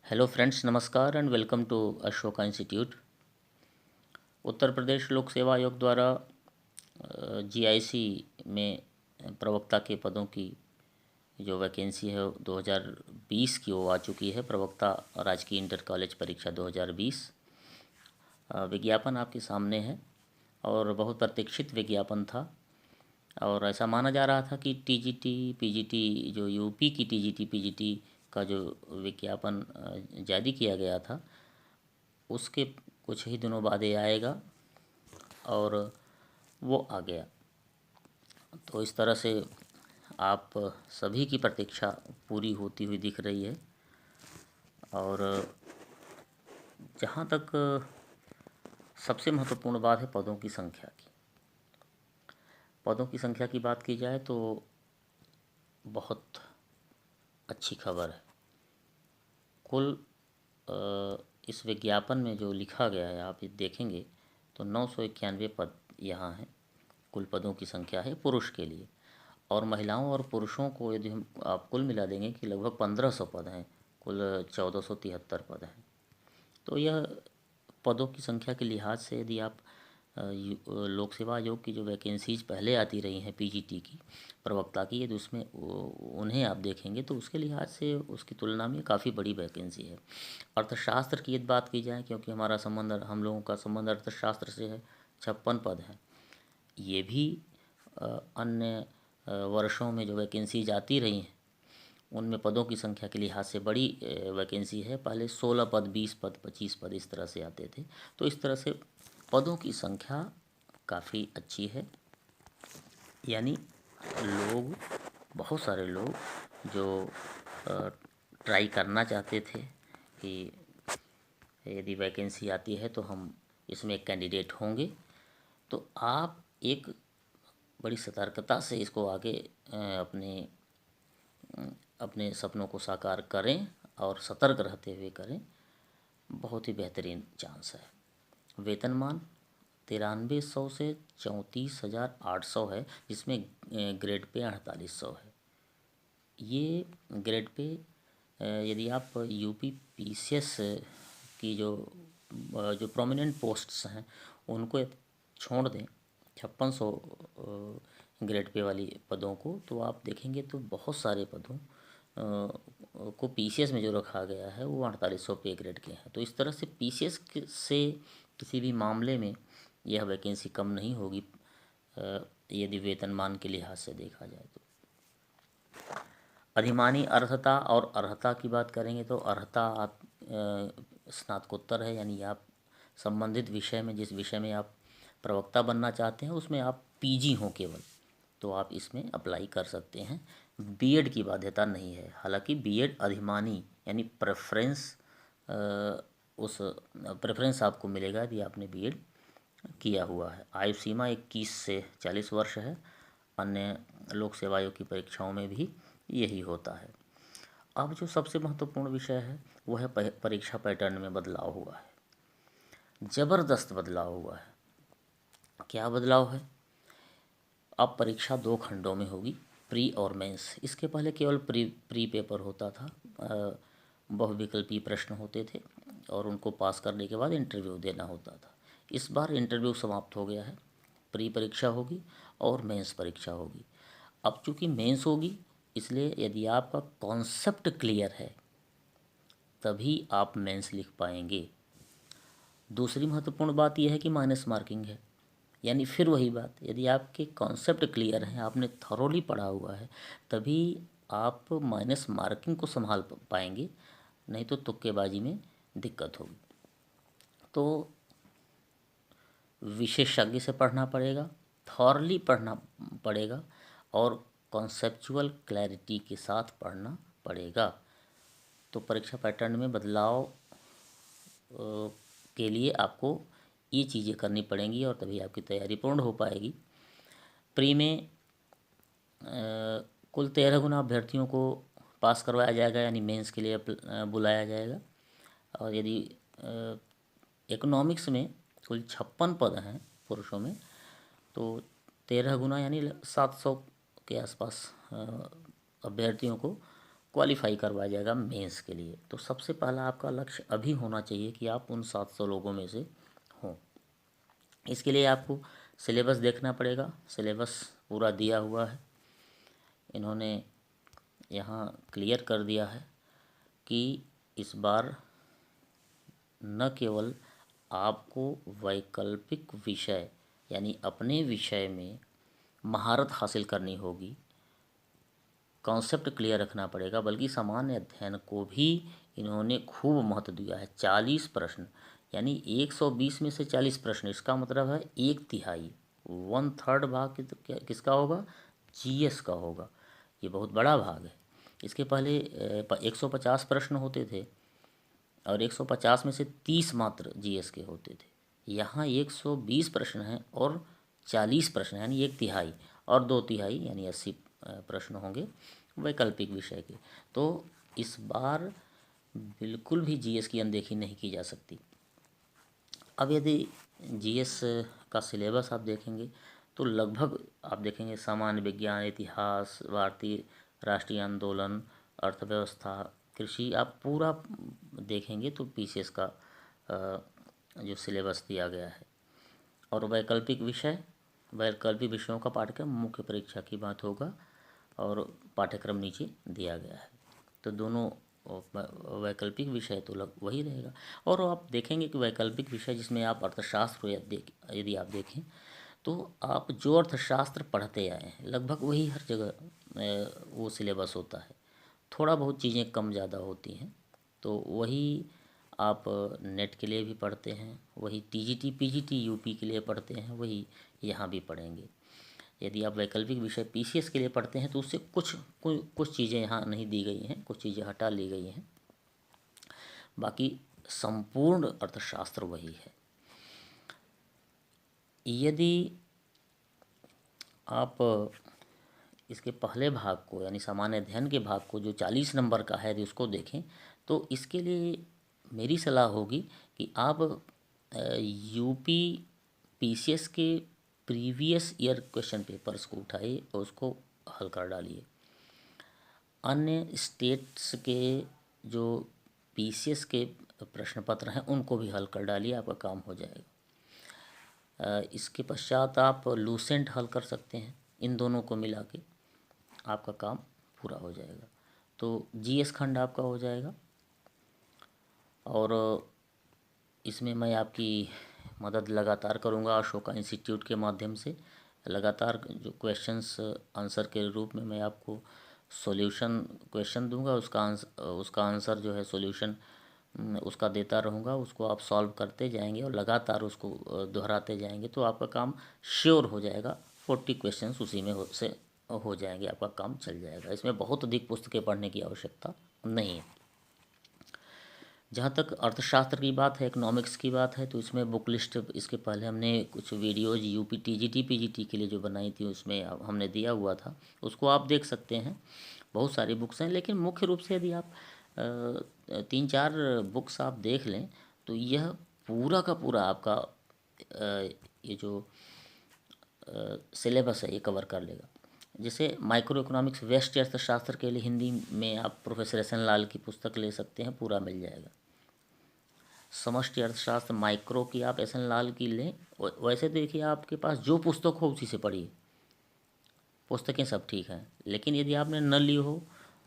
Hello friends, नमस्कार and welcome to Ashoka institute. Uttar Pradesh लोक सेवा आयोग द्वारा जीआईसी में प्रवक्ता के पदों की जो वैकेंसी है 2020 की वो आ चुकी है। प्रवक्ता राजकीय इंटर कॉलेज परीक्षा 2020 विज्ञापन आपके सामने है और बहुत प्रतीक्षित विज्ञापन था। और ऐसा माना जा रहा था कि टीजीटी पीजीटी जो यूपी की टीजीटी पीजीटी का जो विज्ञापन जारी किया गया था उसके कुछ ही दिनों बाद ये आएगा और वो आ गया। तो इस तरह से आप सभी की प्रतीक्षा पूरी होती हुई दिख रही है। और जहाँ तक सबसे महत्वपूर्ण बात है पदों की संख्या की। पदों की संख्या की बात की जाए तो बहुत अच्छी खबर है। कुल इस विज्ञापन में जो लिखा गया है आप ये देखेंगे तो 991 पद यहाँ हैं। कुल पदों की संख्या है पुरुष के लिए, और महिलाओं और पुरुषों को यदि हम आप कुल मिला देंगे कि लगभग 1500 पद हैं। कुल 1473 पद हैं। तो यह पदों की संख्या के लिहाज से यदि आप लोक सेवा आयोग की जो वैकेंसीज पहले आती रही हैं पीजीटी की प्रवक्ता की, यदि उसमें उन्हें आप देखेंगे तो उसके लिहाज से उसकी तुलना में काफ़ी बड़ी वैकेंसी है। अर्थशास्त्र की यदि बात की जाए, क्योंकि हम लोगों का संबंध अर्थशास्त्र से है, 56 पद हैं। ये भी अन्य वर्षों में जो वैकेंसीज आती रही हैं उनमें पदों की संख्या के लिहाज से बड़ी वैकेंसी है। पहले 16 पद, 20 पद, 25 पद इस तरह से आते थे। तो इस तरह से पदों की संख्या काफ़ी अच्छी है। यानी लोग, बहुत सारे लोग जो ट्राई करना चाहते थे कि यदि वैकेंसी आती है तो हम इसमें एक कैंडिडेट होंगे, तो आप एक बड़ी सतर्कता से इसको आगे अपने अपने सपनों को साकार करें और सतर्क रहते हुए करें। बहुत ही बेहतरीन चांस है। वेतनमान 9300 से 34,800 है, जिसमें ग्रेड पे 4800 है। ये ग्रेड पे यदि आप यूपी पीसीएस की जो प्रोमिनेंट पोस्ट्स हैं उनको छोड़ दें, 5600 ग्रेड पे वाली पदों को, तो आप देखेंगे तो बहुत सारे पदों को पीसीएस में जो रखा गया है वो 4800 पे ग्रेड के हैं। तो इस तरह से पीसीएस से किसी भी मामले में यह वैकेंसी कम नहीं होगी यदि वेतनमान के लिहाज से देखा जाए तो। अधिमानी अर्हता और अर्हता की बात करेंगे तो अर्हता आप स्नातकोत्तर है, यानी आप संबंधित विषय में, जिस विषय में आप प्रवक्ता बनना चाहते हैं उसमें आप पीजी हों केवल, तो आप इसमें अप्लाई कर सकते हैं। बीएड की बाध्यता नहीं है। हालांकि बीएड अधिमानी यानी उस प्रेफरेंस आपको मिलेगा यदि आपने बीएड किया हुआ है। आयु सीमा 21 से 40 वर्ष है। अन्य लोक सेवा आयोग की परीक्षाओं में भी यही होता है। अब जो सबसे महत्वपूर्ण विषय है वो है परीक्षा पैटर्न में बदलाव हुआ है। ज़बरदस्त बदलाव हुआ है। क्या बदलाव है? अब परीक्षा 2 खंडों में होगी, प्री और मेंस। इसके पहले केवल प्री पेपर होता था। बहुविकल्पीय प्रश्न होते थे और उनको पास करने के बाद इंटरव्यू देना होता था। इस बार इंटरव्यू समाप्त हो गया है। प्री परीक्षा होगी और मेंस परीक्षा होगी। अब चूँकि मेंस होगी इसलिए यदि आपका कॉन्सेप्ट क्लियर है तभी आप मेंस लिख पाएंगे। दूसरी महत्वपूर्ण बात यह है कि माइनस मार्किंग है। यानी फिर वही बात, यदि आपके कॉन्सेप्ट क्लियर हैं, आपने थॉरोली पढ़ा हुआ है, तभी आप माइनस मार्किंग को संभाल पाएंगे, नहीं तो तुक्केबाजी में दिक्कत होगी। तो विशेषज्ञ से पढ़ना पड़ेगा, थॉरली पढ़ना पड़ेगा और कॉन्सेप्चुअल क्लैरिटी के साथ पढ़ना पड़ेगा। तो परीक्षा पैटर्न में बदलाव के लिए आपको ये चीज़ें करनी पड़ेंगी और तभी आपकी तैयारी पूर्ण हो पाएगी। प्री में कुल 13 गुना अभ्यर्थियों को पास करवाया जाएगा, यानी मेंस के लिए बुलाया जाएगा। और यदि इकोनॉमिक्स में कुल 56 पद हैं पुरुषों में, तो 13 गुना यानी 700 के आसपास अभ्यर्थियों को क्वालिफाई करवाया जाएगा मेंस के लिए। तो सबसे पहला आपका लक्ष्य अभी होना चाहिए कि आप उन 700 लोगों में से हों। इसके लिए आपको सिलेबस देखना पड़ेगा। सिलेबस पूरा दिया हुआ है, इन्होंने यहाँ क्लियर कर दिया है कि इस बार न केवल आपको वैकल्पिक विषय यानी अपने विषय में महारत हासिल करनी होगी, कॉन्सेप्ट क्लियर रखना पड़ेगा, बल्कि सामान्य अध्ययन को भी इन्होंने खूब महत्व दिया है। 40 प्रश्न यानी 120 में से 40 प्रश्न, इसका मतलब है 1/3 1/3 भाग किसका होगा? जीएस का होगा। ये बहुत बड़ा भाग है। इसके पहले 150 प्रश्न होते थे और 150 में से 30 मात्र जीएस के होते थे। यहाँ 120 प्रश्न हैं और 40 प्रश्न यानी 1/3 और 2/3 यानी 80 प्रश्न होंगे वैकल्पिक विषय के। तो इस बार बिल्कुल भी जीएस की अनदेखी नहीं की जा सकती। अब यदि जीएस का सिलेबस आप देखेंगे तो लगभग आप देखेंगे सामान्य विज्ञान, इतिहास, भारतीय राष्ट्रीय आंदोलन, अर्थव्यवस्था, कृषि, आप पूरा देखेंगे तो पीसीएस का जो सिलेबस दिया गया है। और वैकल्पिक विषयों का पाठ्यक्रम मुख्य परीक्षा की बात होगा और पाठ्यक्रम नीचे दिया गया है। तो दोनों वैकल्पिक विषय तो वही रहेगा। और आप देखेंगे कि वैकल्पिक विषय जिसमें आप अर्थशास्त्र यदि आप देखें तो आप जो अर्थशास्त्र पढ़ते आए हैं लगभग वही हर जगह वो सिलेबस होता है। थोड़ा बहुत चीज़ें कम ज़्यादा होती हैं, तो वही आप नेट के लिए भी पढ़ते हैं, वही टीजीटी पीजीटी यूपी के लिए पढ़ते हैं, वही यहाँ भी पढ़ेंगे। यदि आप वैकल्पिक विषय पीसीएस के लिए पढ़ते हैं तो उससे कुछ चीज़ें यहाँ नहीं दी गई हैं, कुछ चीज़ें हटा ली गई हैं, बाकी संपूर्ण अर्थशास्त्र वही है। यदि आप इसके पहले भाग को यानी सामान्य अध्ययन के भाग को जो 40 नंबर का है यदि उसको देखें तो इसके लिए मेरी सलाह होगी कि आप यूपी पीसीएस के प्रीवियस ईयर क्वेश्चन पेपर्स को उठाइए और उसको हल कर डालिए। अन्य स्टेट्स के जो पीसीएस के प्रश्न पत्र हैं उनको भी हल कर डालिए, आपका काम हो जाएगा। इसके पश्चात आप लूसेंट हल कर सकते हैं, इन दोनों को मिला के आपका काम पूरा हो जाएगा। तो जीएस खंड आपका हो जाएगा और इसमें मैं आपकी मदद लगातार करूंगा अशोका इंस्टीट्यूट के माध्यम से। लगातार जो क्वेश्चंस आंसर के रूप में मैं आपको सॉल्यूशन क्वेश्चन दूंगा, उसका आंसर जो है सॉल्यूशन उसका देता रहूँगा, उसको आप सॉल्व करते जाएंगे और लगातार उसको दोहराते जाएंगे तो आपका काम श्योर हो जाएगा। 40 क्वेश्चंस उसी में हो जाएंगे, आपका काम चल जाएगा। इसमें बहुत अधिक पुस्तकें पढ़ने की आवश्यकता नहीं है। जहाँ तक अर्थशास्त्र की बात है, इकोनॉमिक्स की बात है, तो इसमें बुक लिस्ट इसके पहले हमने कुछ वीडियोज़ यूपी टीजीटी पीजीटी के लिए जो बनाई थी उसमें हमने दिया हुआ था, उसको आप देख सकते हैं। बहुत सारी बुक्स हैं, लेकिन मुख्य रूप से यदि आप 3-4 बुक्स आप देख लें तो यह पूरा का पूरा आपका ये जो सिलेबस है ये कवर कर लेगा। जैसे माइक्रो इकोनॉमिक्स वेस्ट अर्थशास्त्र के लिए हिंदी में आप प्रोफेसर एस एन लाल की पुस्तक ले सकते हैं, पूरा मिल जाएगा। समष्टि अर्थशास्त्र माइक्रो की आप एस एन लाल की लें। वैसे देखिए आपके पास जो पुस्तक हो उसी से पढ़िए, पुस्तकें सब ठीक हैं, लेकिन यदि आपने न ली हो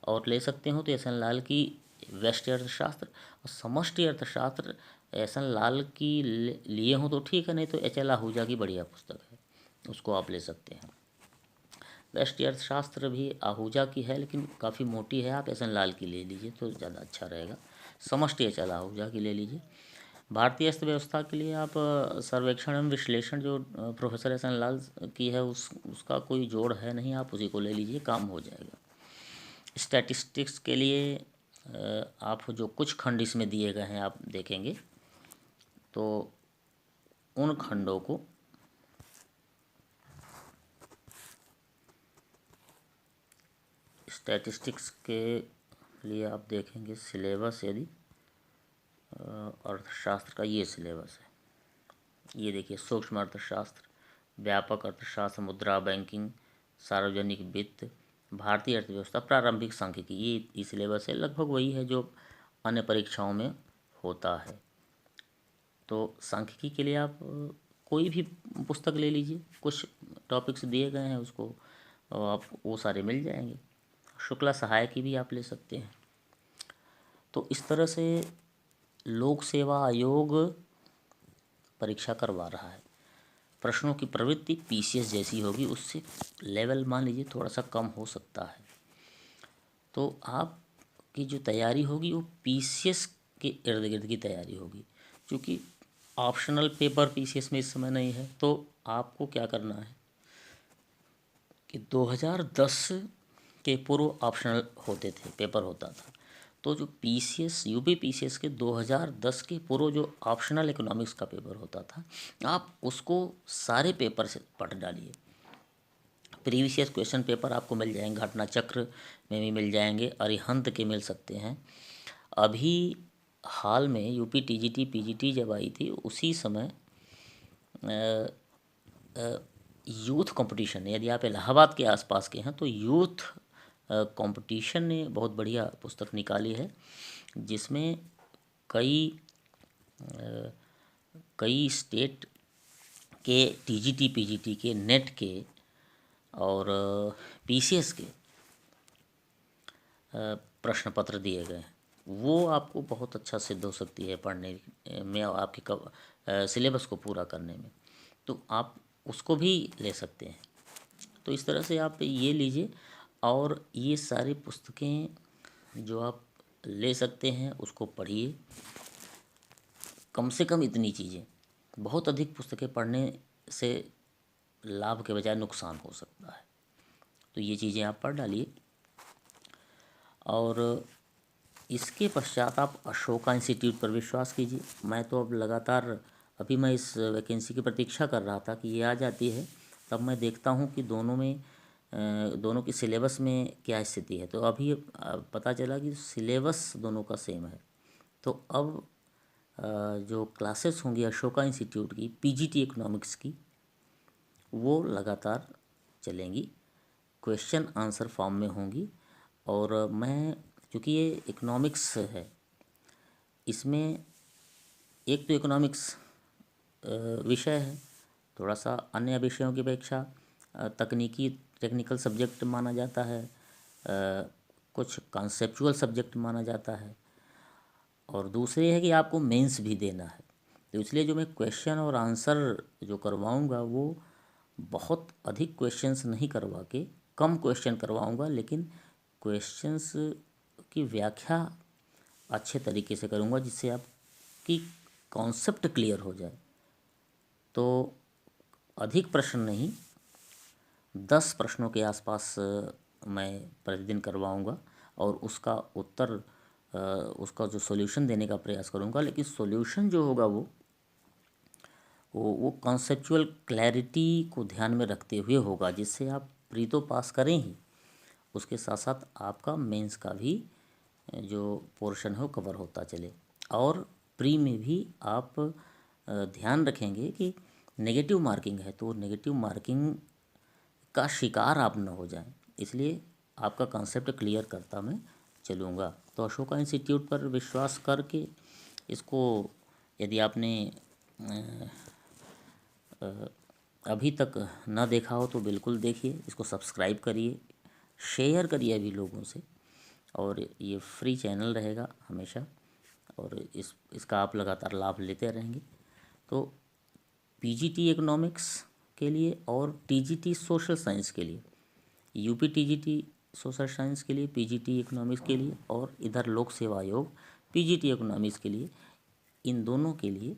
और ले सकते हो तो एस एन लाल की वेस्ट अर्थशास्त्र और समष्टि अर्थशास्त्र एस एन लाल की लिए हो तो ठीक है, नहीं तो एच एल आहूजा की बढ़िया पुस्तक है, उसको आप ले सकते हैं। वेस्ट अर्थशास्त्र भी आहूजा की है लेकिन काफ़ी मोटी है, आप एस एन लाल की ले लीजिए तो ज़्यादा अच्छा रहेगा। समष्टि एच एल आहूजा की ले लीजिए। भारतीय अर्थव्यवस्था के लिए आप सर्वेक्षण एवं विश्लेषण जो प्रोफेसर एस एन लाल की है उसका कोई जोड़ है नहीं, आप उसी को ले लीजिए, काम हो जाएगा। स्टैटिस्टिक्स के लिए आप जो कुछ खंड इसमें दिए गए हैं आप देखेंगे तो उन खंडों को स्टैटिस्टिक्स के लिए आप देखेंगे सिलेबस, यदि अर्थशास्त्र का ये सिलेबस है, ये देखिए सूक्ष्म अर्थशास्त्र, व्यापक अर्थशास्त्र, मुद्रा बैंकिंग, सार्वजनिक वित्त, भारतीय अर्थव्यवस्था, प्रारंभिक सांख्यिकी, ये सिलेबस है, लगभग वही है जो अन्य परीक्षाओं में होता है। तो सांख्यिकी के लिए आप कोई भी पुस्तक ले लीजिए, कुछ टॉपिक्स दिए गए हैं उसको आप वो सारे मिल जाएंगे। शुक्ला सहाय की भी आप ले सकते हैं। तो इस तरह से लोक सेवा आयोग परीक्षा करवा रहा है। प्रश्नों की प्रवृत्ति पीसीएस जैसी होगी, उससे लेवल मान लीजिए थोड़ा सा कम हो सकता है। तो आपकी जो तैयारी होगी वो पीसीएस के इर्द गिर्द की तैयारी होगी। क्योंकि ऑप्शनल पेपर पीसीएस में इस समय नहीं है, तो आपको क्या करना है कि 2010 के पूर्व ऑप्शनल होते थे, पेपर होता था। तो जो पीसीएस, यूपी पीसीएस के 2010 के पूर्व जो ऑप्शनल इकोनॉमिक्स का पेपर होता था, आप उसको सारे पेपर से पढ़ डालिए। प्रीवियस क्वेश्चन पेपर आपको मिल जाएंगे, घटना चक्र में भी मिल जाएंगे, अरिहंत के मिल सकते हैं। अभी हाल में यूपी टीजीटी पीजीटी जब आई थी, उसी समय यूथ कंपटीशन, यदि आप इलाहाबाद के आसपास के हैं तो यूथ कंपटीशन ने बहुत बढ़िया पुस्तक निकाली है, जिसमें कई स्टेट के टीजीटी पीजीटी के, नेट के और पीसीएस के प्रश्न पत्र दिए गए हैं। वो आपको बहुत अच्छा सिद्ध हो सकती है पढ़ने में और आपके सिलेबस को पूरा करने में। तो आप उसको भी ले सकते हैं। तो इस तरह से आप ये लीजिए, और ये सारी पुस्तकें जो आप ले सकते हैं उसको पढ़िए। कम से कम इतनी चीज़ें, बहुत अधिक पुस्तकें पढ़ने से लाभ के बजाय नुकसान हो सकता है। तो ये चीज़ें आप पढ़ डालिए। और इसके पश्चात आप अशोका इंस्टीट्यूट पर विश्वास कीजिए। मैं तो अब लगातार, अभी मैं इस वैकेंसी की प्रतीक्षा कर रहा था कि ये आ जाती है, तब मैं देखता हूँ कि दोनों की सिलेबस में क्या स्थिति है। तो अभी पता चला कि सिलेबस दोनों का सेम है। तो अब जो क्लासेस होंगी अशोका इंस्टीट्यूट की पीजीटी इकोनॉमिक्स की, वो लगातार चलेंगी, क्वेश्चन आंसर फॉर्म में होंगी। और मैं, क्योंकि ये इकोनॉमिक्स है, इसमें एक तो इकोनॉमिक्स विषय है, थोड़ा सा अन्य विषयों की अपेक्षा टेक्निकल सब्जेक्ट माना जाता है, कुछ कॉन्सेप्चुअल सब्जेक्ट माना जाता है, और दूसरे है कि आपको मेंस भी देना है। तो इसलिए जो मैं क्वेश्चन और आंसर जो करवाऊंगा वो बहुत अधिक क्वेश्चंस नहीं करवा के कम क्वेश्चन करवाऊंगा, लेकिन क्वेश्चंस की व्याख्या अच्छे तरीके से करूंगा, जिससे आपकी कॉन्सेप्ट क्लियर हो जाए। तो अधिक प्रश्न नहीं, 10 प्रश्नों के आसपास मैं प्रतिदिन करवाऊंगा, और उसका जो सॉल्यूशन देने का प्रयास करूंगा। लेकिन सॉल्यूशन जो होगा वो कॉन्सेप्चुअल क्लैरिटी को ध्यान में रखते हुए होगा, जिससे आप प्री तो पास करें ही, उसके साथ साथ आपका मेंस का भी जो पोर्शन है वो कवर होता चले। और प्री में भी आप ध्यान रखेंगे कि नेगेटिव मार्किंग है, तो नेगेटिव मार्किंग का शिकार आप न हो जाएं, इसलिए आपका कॉन्सेप्ट क्लियर करता मैं चलूँगा। तो अशोका इंस्टीट्यूट पर विश्वास करके इसको, यदि आपने अभी तक न देखा हो तो बिल्कुल देखिए, इसको सब्सक्राइब करिए, शेयर करिए अभी लोगों से, और ये फ्री चैनल रहेगा हमेशा, और इसका आप लगातार लाभ लेते रहेंगे। तो पीजीटी इकोनॉमिक्स के लिए और टीजीटी सोशल साइंस के लिए, यूपी टीजीटी सोशल साइंस के लिए, पीजीटी इकोनॉमिक्स के लिए, और इधर लोक सेवा आयोग पीजीटी इकोनॉमिक्स के लिए, इन दोनों के लिए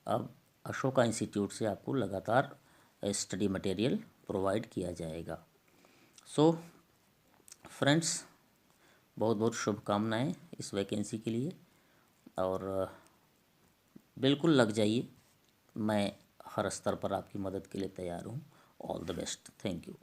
अब अशोका इंस्टीट्यूट से आपको लगातार स्टडी मटेरियल प्रोवाइड किया जाएगा। सो फ्रेंड्स, बहुत बहुत शुभकामनाएं इस वैकेंसी के लिए, और बिल्कुल लग जाइए। मैं हर स्तर पर आपकी मदद के लिए तैयार हूँ। All the best. Thank you.